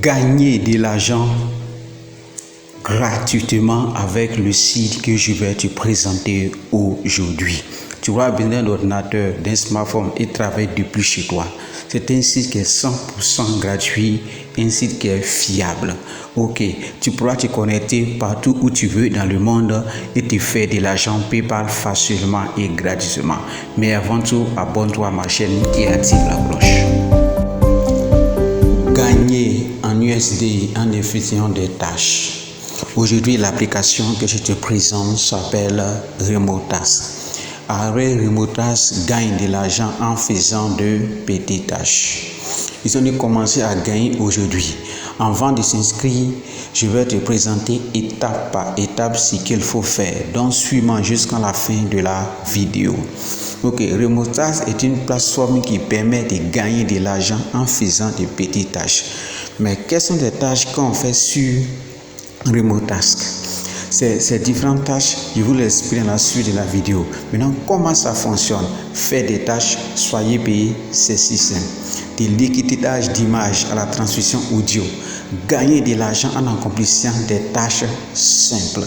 gagner de l'argent gratuitement avec le site que je vais te présenter aujourd'hui. Tu auras besoin d'un ordinateur, d'un smartphone et travailler depuis chez toi. C'est un site qui est 100% gratuit, un site qui est fiable. Ok, tu pourras te connecter partout où tu veux dans le monde et te faire de l'argent PayPal facilement et gratuitement. Mais avant tout, abonne-toi à ma chaîne et active la cloche. Gagner en USD en effectuant des tâches. Aujourd'hui, l'application que je te présente s'appelle Remotasks. Remotasks gagne de l'argent en faisant de petites tâches. Ils ont dû commencer à gagner aujourd'hui. Avant de s'inscrire, je vais te présenter étape par étape ce qu'il faut faire. Donc, suis-moi jusqu'à la fin de la vidéo. Ok, Remotasks est une plateforme qui permet de gagner de l'argent en faisant de petites tâches. Mais quelles sont les tâches qu'on fait sur Remotasks? Ces différentes tâches, je vous l'explique dans la suite de la vidéo. Maintenant, comment ça fonctionne? Faire des tâches, soyez payé, c'est si simple. De l'étiquetage d'images à la transmission audio. Gagner de l'argent en accomplissant des tâches simples.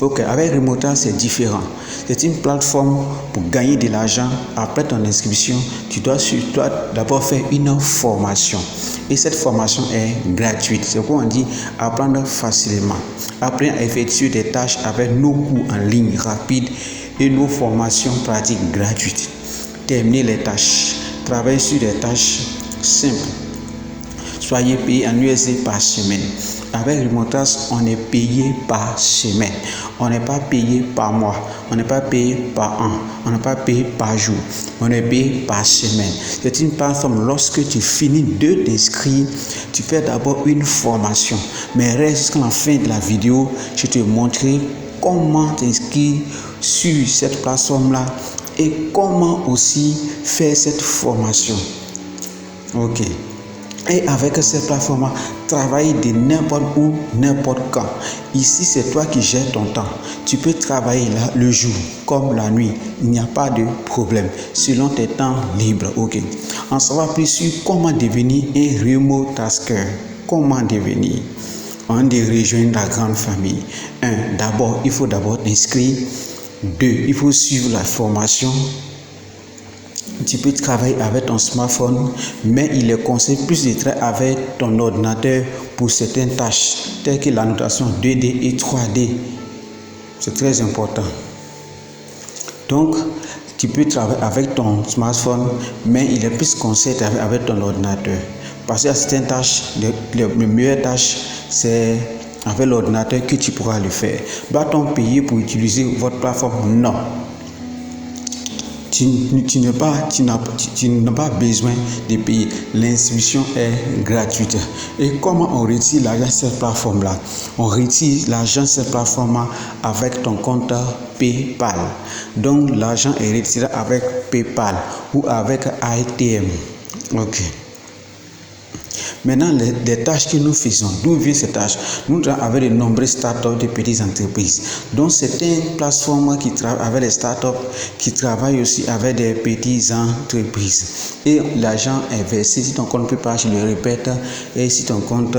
Ok, avec Remotasks, c'est différent. C'est une plateforme pour gagner de l'argent. Après ton inscription, tu dois d'abord faire une formation. Et cette formation est gratuite. C'est pourquoi on dit apprendre facilement. Apprendre à effectuer des tâches avec nos cours en ligne rapides et nos formations pratiques gratuites. Terminer les tâches. Travailler sur des tâches simples. Soyez payé en USD par semaine. Avec Remotasks, on est payé par semaine. On n'est pas payé par mois. On n'est pas payé par an. On n'est pas payé par jour. On est payé par semaine. C'est une plateforme. Lorsque tu finis de t'inscrire, tu fais d'abord une formation. Mais reste jusqu'à la fin de la vidéo, je te montrerai comment t'inscrire sur cette plateforme-là et comment aussi faire cette formation. Ok. Et avec cette plateforme, travailler de n'importe où, n'importe quand. Ici, c'est toi qui gères ton temps. Tu peux travailler là, le jour comme la nuit. Il n'y a pas de problème selon tes temps libres. Ok. En savoir plus sur comment devenir un Remotasker. Comment devenir? On doit rejoindre la grande famille. D'abord, il faut t'inscrire. 2, il faut suivre la formation. Tu peux travailler avec ton smartphone, mais il est conseillé plus de travailler avec ton ordinateur pour certaines tâches, telles que la notation 2D et 3D. C'est très important. Donc, tu peux travailler avec ton smartphone, mais il est plus conseillé de travailler avec ton ordinateur. Parce qu'il y a certaines tâches, les meilleures tâches, c'est avec l'ordinateur que tu pourras le faire. Doit-on payer pour utiliser votre plateforme? Non. Tu n'as pas besoin de payer. L'inscription est gratuite. Et comment on retire l'argent de cette plateforme-là? On retire l'argent de cette plateforme avec ton compte PayPal. Donc, l'argent est retiré avec PayPal ou avec ATM. Ok. Maintenant, les tâches que nous faisons, d'où viennent ces tâches? Nous travaillons avec de nombreuses startups, de petites entreprises. Donc, c'est une plateforme qui travaille avec les startups, qui travaille aussi avec des petites entreprises. Et l'argent est versé si ton compte PayPal, je le répète, et si ton compte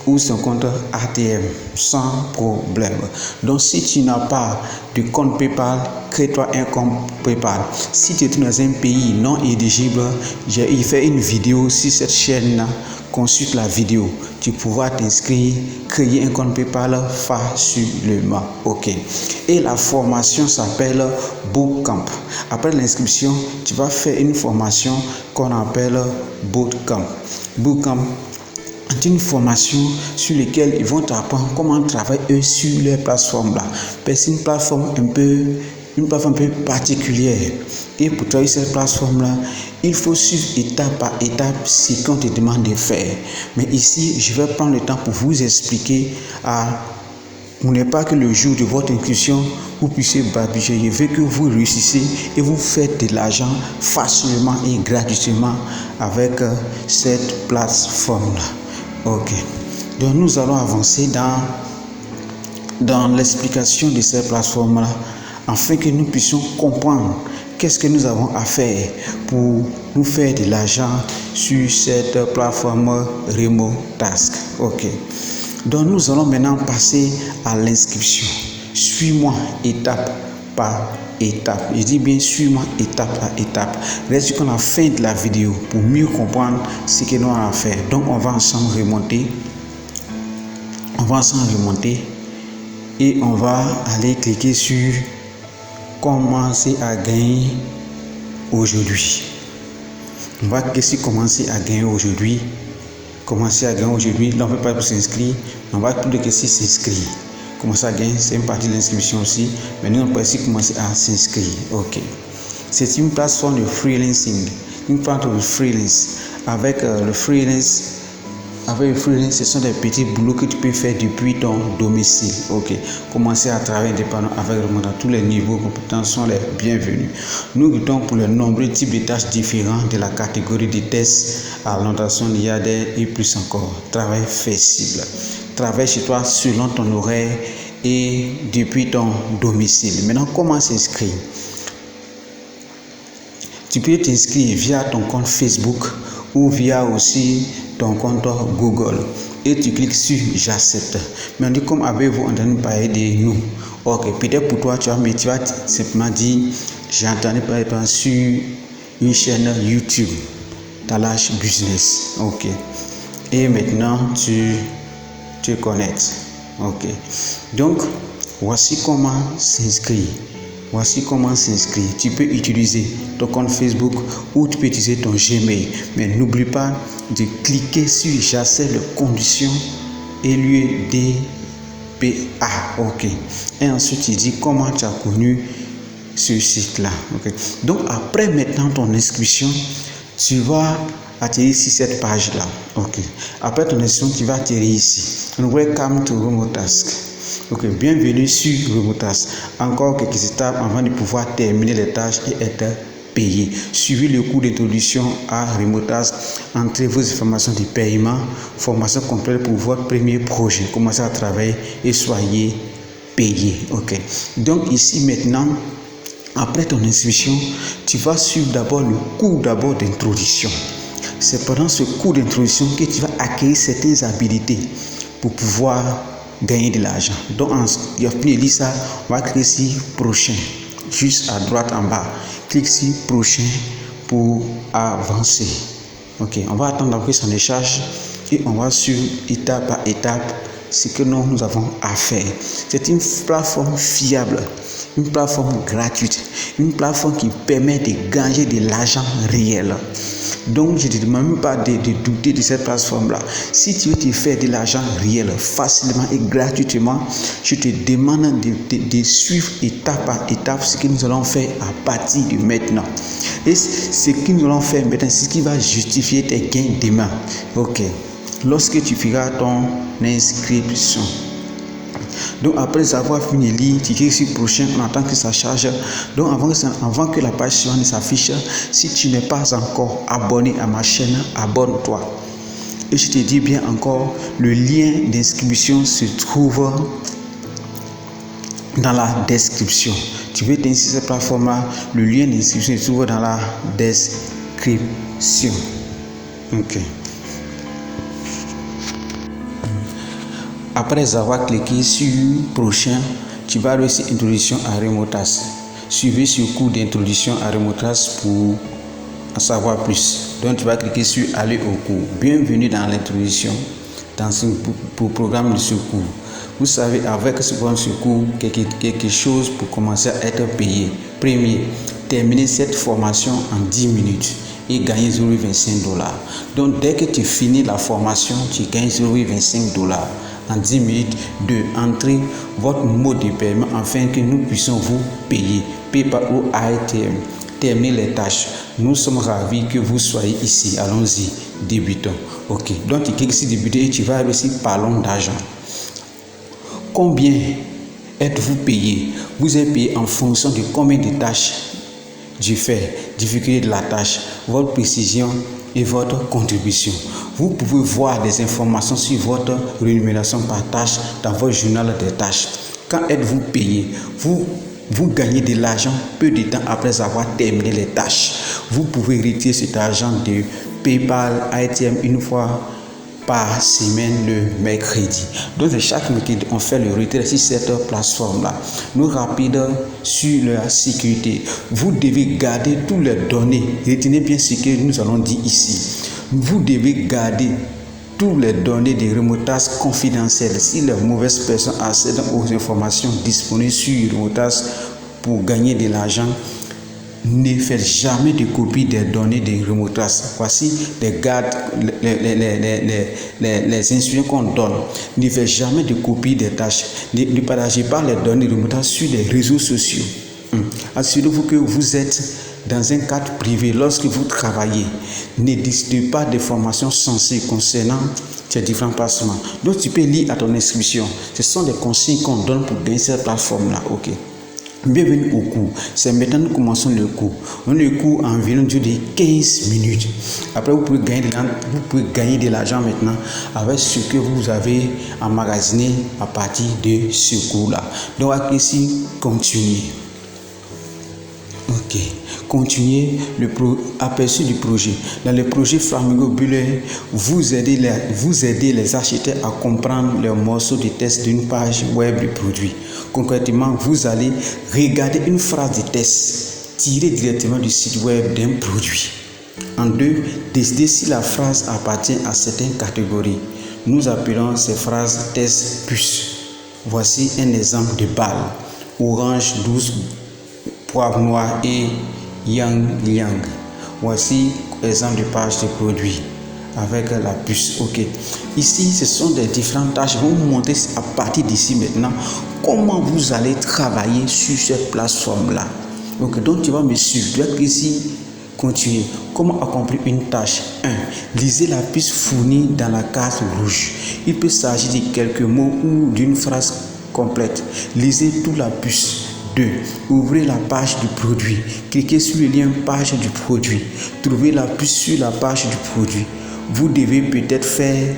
ou son compte ATM, sans problème. Donc, si tu n'as pas de compte PayPal, crée-toi un compte PayPal. Si tu es dans un pays non éligible, j'ai fait une vidéo sur cette chaîne-là. Consulte la vidéo. Tu pourras t'inscrire, créer un compte PayPal facilement. Ok. Et la formation s'appelle Bootcamp. Après l'inscription, tu vas faire une formation qu'on appelle Bootcamp. Bootcamp, c'est une formation sur laquelle ils vont t'apprendre comment travailler sur les plateformes là. C'est une plateforme un peu particulière. Et pour travailler sur cette plateforme là, il faut suivre étape par étape ce qu'on te demande de faire. Mais ici, je vais prendre le temps pour vous expliquer pour ne pas que le jour de votre inscription, vous puissiez babiger. Je veux que vous réussissiez et vous faites de l'argent facilement et gratuitement avec cette plateforme là. Ok, donc nous allons avancer dans l'explication de cette plateforme-là, afin que nous puissions comprendre qu'est-ce que nous avons à faire pour nous faire de l'argent sur cette plateforme Remotask. Ok. Donc nous allons maintenant passer à l'inscription. Suis-moi étape par étape. Je dis bien suis-moi étape par étape. Reste jusqu'à la fin de la vidéo pour mieux comprendre ce que nous allons faire. Donc on va ensemble remonter. Et on va aller cliquer sur commencer à gagner aujourd'hui. On va cliquer sur commencer à gagner aujourd'hui. Là on ne peut pas s'inscrire. On va cliquer sur s'inscrire. Commencer à gagner, c'est une partie de l'inscription aussi. Mais nous on peut aussi commencer à s'inscrire. Ok. C'est une plateforme de freelancing. Une plateforme de freelance. Avec le freelance, ce sont des petits boulots que tu peux faire depuis ton domicile. Ok. Commencer à travailler indépendamment avec le monde à tous les niveaux de compétences sont les bienvenus. Nous luttons pour les nombreux types de tâches différents de la catégorie des tests à l'orientation linéaire et plus encore. Travail flexible. Travaille chez toi selon ton horaire et depuis ton domicile. Maintenant, comment s'inscrire? Tu peux t'inscrire via ton compte Facebook ou via aussi ton compte Google et tu cliques sur j'accepte. Mais on dit comme avez-vous entendu parler de nous? Ok, peut-être pour toi tu vas simplement dire j'ai entendu parler de toi sur une chaîne YouTube, Talash Business. Ok. Et maintenant tu te connectes. Ok. Donc voici comment s'inscrire. Tu peux utiliser ton compte Facebook ou tu peux utiliser ton Gmail. Mais n'oublie pas de cliquer sur j'accepte les conditions et l'UDPA. Ok. Et ensuite, tu dis comment tu as connu ce site-là. Ok. Donc, après maintenant ton inscription, tu vas atterrir sur cette page-là. Ok. Après ton inscription, tu vas atterrir ici. Welcome to Remotask. Ok, bienvenue sur Remotask. Encore quelques étapes avant de pouvoir terminer les tâches et être payé. Suivez le cours d'introduction à Remotask. Entrez vos informations de paiement. Formation complète pour votre premier projet. Commencez à travailler et soyez payé. Ok. Donc ici maintenant, après ton inscription, tu vas suivre d'abord le cours d'introduction. C'est pendant ce cours d'introduction que tu vas acquérir certaines habilités pour pouvoir gagner de l'argent. Donc, il y a fini de lire ça, on va cliquer sur prochain, juste à droite en bas. Clique sur prochain pour avancer. Ok, on va attendre que ça décharge et on va suivre étape par étape ce que nous avons à faire. C'est une plateforme fiable, une plateforme gratuite, une plateforme qui permet de gagner de l'argent réel. Donc, je ne te demande même pas de douter de cette plateforme-là. Si tu veux te faire de l'argent réel, facilement et gratuitement, je te demande de suivre étape par étape ce que nous allons faire à partir de maintenant. Et ce que nous allons faire maintenant, c'est ce qui va justifier tes gains demain. Ok. Lorsque tu feras ton inscription. Donc après avoir fini de lire, tu cliques sur prochain, on attend que ça charge. Donc avant que la page suivante s'affiche, si tu n'es pas encore abonné à ma chaîne, abonne-toi. Et je te dis bien encore, le lien d'inscription se trouve dans la description. Tu veux t'inscrire sur cette plateforme-là, le lien d'inscription se trouve dans la description. Ok. Après avoir cliqué sur prochain, tu vas aller sur introduction à Remotask. Suivez ce cours d'introduction à Remotask pour en savoir plus. Donc tu vas cliquer sur aller au cours. Bienvenue dans l'introduction dans ce programme de ce cours. Vous savez, avec ce cours, quelque chose pour commencer à être payé. Premier, terminer cette formation en 10 minutes et gagner 0,25 $. Donc dès que tu finis la formation, tu gagnes 0,25 $ en 10 minutes. De entrer votre mot de paiement afin que nous puissions vous payer. PayPal ou ATM. Terminer les tâches. Nous sommes ravis que vous soyez ici. Allons-y, débutons. Ok, donc tu cliques ici débuter et tu vas aller ici parlons d'argent. Combien êtes-vous payé? Vous êtes payé en fonction de combien de tâches du fait, difficulté de la tâche, votre précision et votre contribution. Vous pouvez voir des informations sur votre rémunération par tâche dans votre journal des tâches. Quand êtes-vous payé? Vous gagnez de l'argent peu de temps après avoir terminé les tâches. Vous pouvez retirer cet argent de PayPal, ATM une fois par semaine le mercredi. Donc chaque mercredi on fait le retrait sur cette plateforme là. Nous rapide sur la sécurité. Vous devez garder toutes les données. Retenez bien ce que nous allons dire ici. Vous devez garder toutes les données de Remotas confidentielles. Si les mauvaises personnes accèdent aux informations disponibles sur Remotas pour gagner de l'argent, ne faites jamais de copie des données de Remotas. Voici les gardes, les instructions qu'on donne. Ne faites jamais de copie des tâches. Ne partagez pas les données de Remotas sur les réseaux sociaux. Assurez-vous que vous êtes dans un cadre privé lorsque vous travaillez. Ne distribuez pas d'informations sensibles concernant ces différents placements. Donc tu peux lire à ton inscription. Ce sont des consignes qu'on donne pour gagner cette plateforme-là. Ok. Bienvenue au cours. C'est maintenant que nous commençons le cours. Le cours environ dure de 15 minutes. Après, vous pouvez gagner de l'argent maintenant avec ce que vous avez emmagasiné à partir de ce cours-là. Donc, ici, continuez. Ok. Continuez aperçu du projet. Dans le projet Flamingo Bulle, vous aidez les architectes à comprendre les morceaux de test d'une page web du produit. Concrètement, vous allez regarder une phrase de test tirée directement du site web d'un produit. En deux, décider si la phrase appartient à certaines catégories. Nous appelons ces phrases test puces. Voici un exemple de balle. Orange, douce, poivre noir et yang. Voici exemple de page de produit avec la puce. Ok. Ici, ce sont des différentes tâches. Je vais vous montrer à partir d'ici maintenant comment vous allez travailler sur cette plateforme-là. Ok. Donc, tu vas me suivre. Tu vas ici continuer. Comment accomplir une tâche? 1. Lisez la puce fournie dans la carte rouge. Il peut s'agir de quelques mots ou d'une phrase complète. Lisez toute la puce. 2. Ouvrez la page du produit. Cliquez sur le lien page du produit. Trouvez la puce sur la page du produit. Vous devez peut-être faire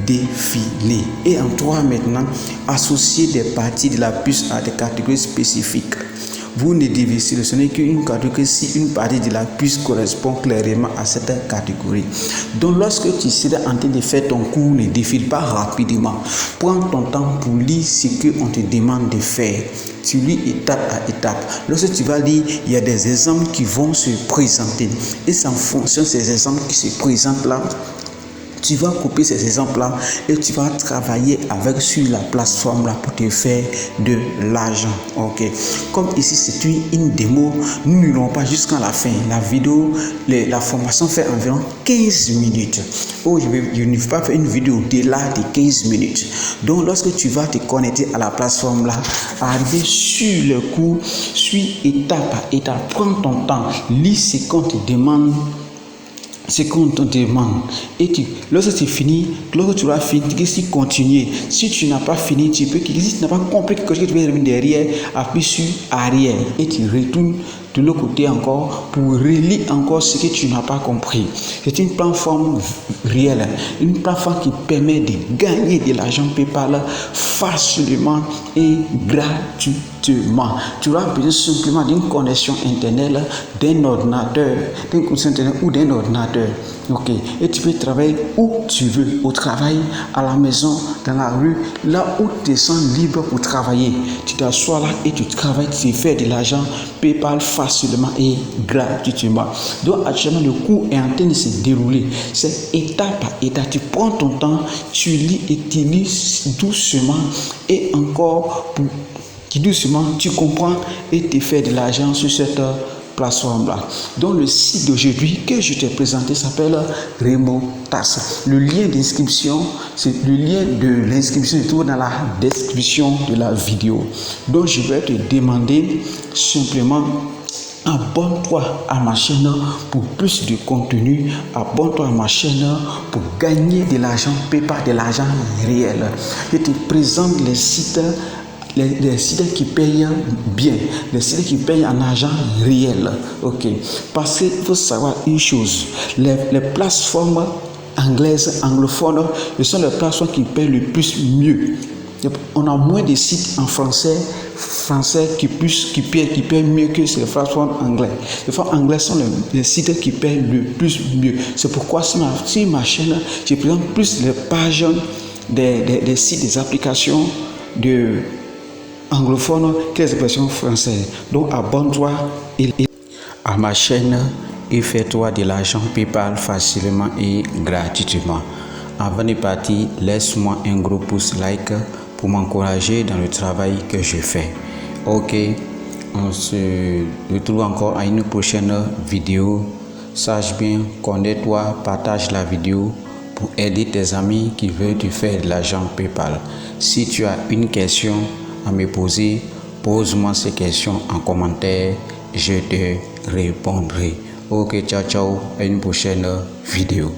défiler. Et en 3 maintenant, associer des parties de la puce à des catégories spécifiques. Vous ne devez sélectionner qu'une catégorie si une partie de la puce correspond clairement à cette catégorie. Donc lorsque tu seras en train de faire ton cours, ne défile pas rapidement. Prends ton temps pour lire ce qu'on te demande de faire. Tu lis étape à étape. Lorsque tu vas lire, il y a des exemples qui vont se présenter. Et c'est en fonction de ces exemples qui se présentent là, tu vas copier ces exemples-là et tu vas travailler avec sur la plateforme là pour te faire de l'argent. Ok. Comme ici c'est une démo, nous n'irons pas jusqu'à la fin. La vidéo, la formation fait environ 15 minutes. Oh, je ne vais pas faire une vidéo au-delà de 15 minutes. Donc lorsque tu vas te connecter à la plateforme là, arriver sur le cours, suis étape par étape, prends ton temps, lis ce qu'on te demande. C'est qu'on te demande. Et lorsque tu finis, lorsque tu vas finir, tu peux continuer. Si tu n'as pas fini, tu peux cliquer. Si tu n'as pas compris quelque chose, tu peux revenir derrière, appuyer sur arrière et tu retournes de l'autre côté encore pour relire encore ce que tu n'as pas compris. C'est une plateforme réelle, une plateforme qui permet de gagner de l'argent PayPal facilement et gratuitement. Tu auras besoin simplement d'une connexion internet, d'un ordinateur, d'une connexion internet ou d'un ordinateur. Ok. Et tu peux travailler où tu veux, au travail, à la maison, dans la rue, là où tu te sens libre pour travailler. Tu t'assois là et tu travailles, tu fais de l'argent PayPal facilement et gratuitement. Donc actuellement le cours est en train de se dérouler. C'est étape par étape. Tu prends ton temps, tu lis et tu lis doucement et encore doucement tu comprends et tu fais de l'argent sur cette plateforme là. Donc le site d'aujourd'hui que je t'ai présenté s'appelle Remotas. Le lien d'inscription, c'est le lien de l'inscription se trouve dans la description de la vidéo. Donc je vais te demander simplement, abonne-toi à ma chaîne pour plus de contenu. Abonne-toi à ma chaîne pour gagner de l'argent PayPal, de l'argent réel. Je te présente les sites qui payent bien, les sites qui payent en argent réel. Ok. Parce qu'il faut savoir une chose, les plateformes anglaises, anglophones, ce sont les plateformes qui payent le plus mieux. On a moins de sites en français qui paient mieux que ces plateformes anglais. Les plateformes anglais sont les sites qui paient le plus mieux. C'est pourquoi sur ma chaîne, je présente plus les pages des sites, des applications anglophones que les applications françaises. Donc abonne-toi à ma chaîne et fais-toi de l'argent PayPal facilement et gratuitement. Avant de partir, laisse-moi un gros pouce like pour m'encourager dans le travail que je fais. Ok, on se retrouve encore à une prochaine vidéo. Sache bien, connais-toi, partage la vidéo pour aider tes amis qui veulent te faire de l'argent PayPal. Si tu as une question à me poser, pose-moi ces questions en commentaire, je te répondrai. Ok, ciao ciao, à une prochaine vidéo.